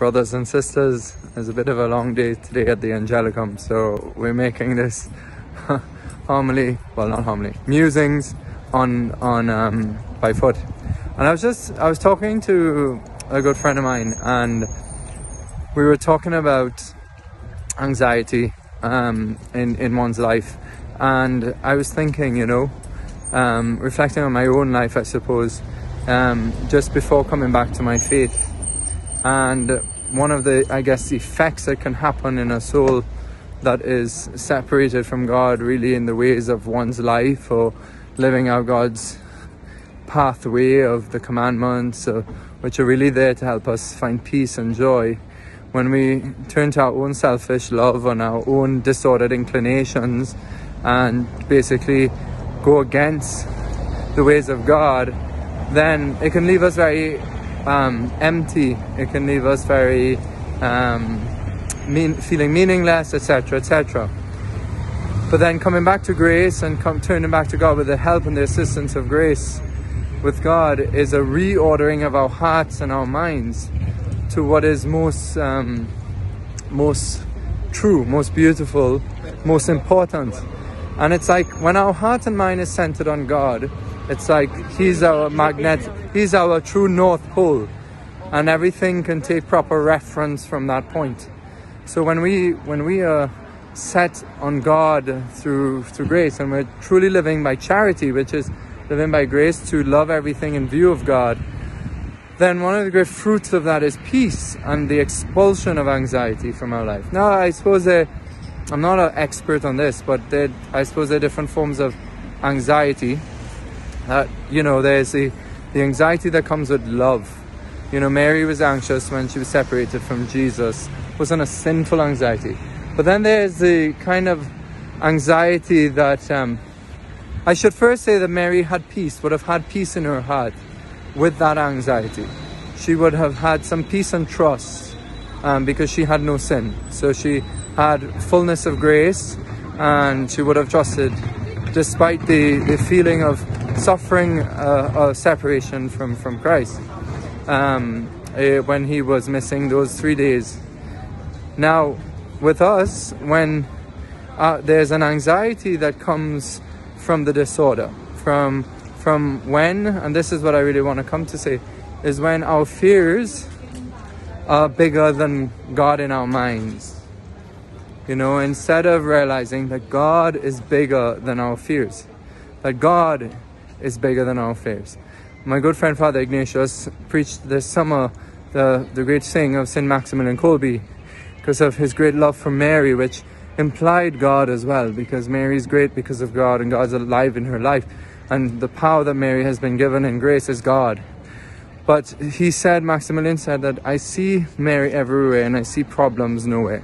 Brothers and sisters, it's a bit of a long day today at the Angelicum, so we're making this homily, well, not homily, musings on by foot. And I was talking to a good friend of mine, and we were talking about anxiety in one's life, and I was thinking, reflecting on my own life, I suppose, just before coming back to my faith. And one of the, effects that can happen in a soul that is separated from God, really, in the ways of one's life, or living out God's pathway of the commandments, which are really there to help us find peace and joy. When we turn to our own selfish love and our own disordered inclinations and basically go against the ways of God, then it can leave us very empty. It can leave us very feeling meaningless, etc., etc. But then coming back to grace and turning back to God with the help and the assistance of grace with God is a reordering of our hearts and our minds to what is most true, most beautiful, most important. And it's like when our heart and mind is centered on God, it's like He's our magnet, He's our true North Pole, and everything can take proper reference from that point. So when we are set on God through grace, and we're truly living by charity, which is living by grace to love everything in view of God, then one of the great fruits of that is peace and the expulsion of anxiety from our life. Now, I suppose I'm not an expert on this, but I suppose there are different forms of anxiety. There's the anxiety that comes with love. Mary was anxious when she was separated from Jesus. It wasn't a sinful anxiety. But then there's the kind of anxiety that I should first say that Mary would have had peace in her heart with that anxiety. She would have had some peace and trust because she had no sin. So she had fullness of grace, and she would have trusted despite the feeling of suffering a separation from Christ when he was missing those 3 days. Now, with us, when there's an anxiety that comes from the disorder, from when, and this is what I really want to come to say, is when our fears are bigger than God in our minds. Instead of realizing that God is bigger than our fears, that God is bigger than our fears. My good friend Father Ignatius preached this summer the great saying of St. Maximilian Kolbe, because of his great love for Mary, which implied God as well, because Mary is great because of God, and God's alive in her life, and the power that Mary has been given in grace is God. But Maximilian said that I see Mary everywhere and I see problems nowhere.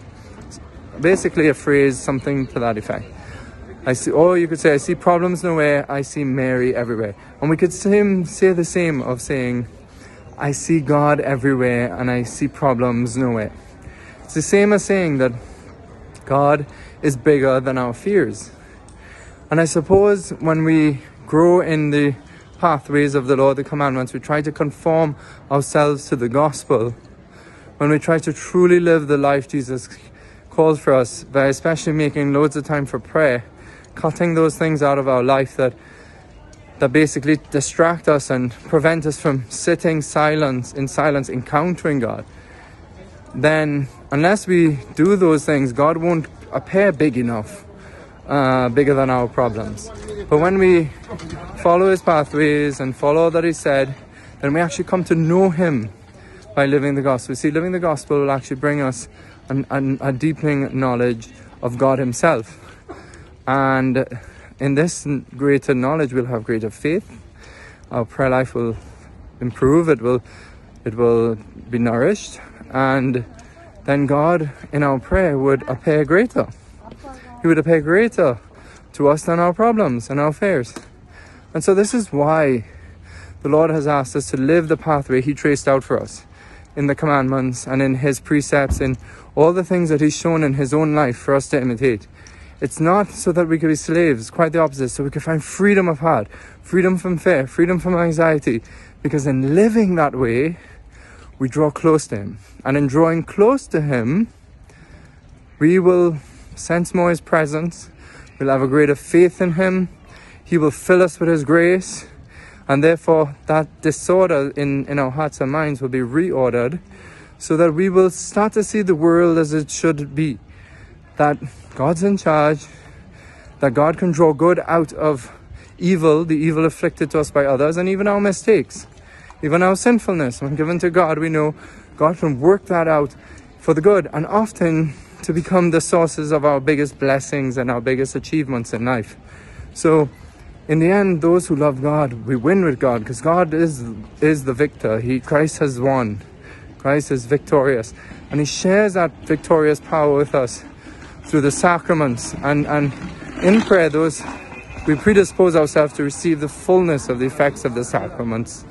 Basically a phrase, something to that effect. You could say, I see problems nowhere, I see Mary everywhere. And we could say the same of saying, I see God everywhere and I see problems nowhere. It's the same as saying that God is bigger than our fears. And I suppose when we grow in the pathways of the Lord, the commandments, we try to conform ourselves to the gospel. When we try to truly live the life Jesus calls for us, by especially making loads of time for prayer, cutting those things out of our life that basically distract us and prevent us from sitting in silence, encountering God, then unless we do those things, God won't appear big enough, bigger than our problems. But when we follow His pathways and follow all that He said, then we actually come to know Him by living the gospel. See, living the gospel will actually bring us a deepening knowledge of God Himself. And in this greater knowledge, we'll have greater faith. Our prayer life will improve. It will be nourished. And then God, in our prayer, would appear greater. He would appear greater to us than our problems and our fears. And so this is why the Lord has asked us to live the pathway He traced out for us in the commandments and in His precepts, in all the things that He's shown in His own life for us to imitate. It's not so that we could be slaves, quite the opposite, so we could find freedom of heart, freedom from fear, freedom from anxiety, because in living that way, we draw close to him. And in drawing close to him, we will sense more his presence. We'll have a greater faith in him. He will fill us with his grace. And therefore, that disorder in our hearts and minds will be reordered so that we will start to see the world as it should be. That God's in charge, that God can draw good out of evil, the evil afflicted to us by others, and even our mistakes, even our sinfulness. When given to God, we know God can work that out for the good, and often to become the sources of our biggest blessings and our biggest achievements in life. So in the end, those who love God, we win with God, because God is the victor. Christ has won. Christ is victorious, and he shares that victorious power with us through the sacraments. And in prayer, we predispose ourselves to receive the fullness of the effects of the sacraments.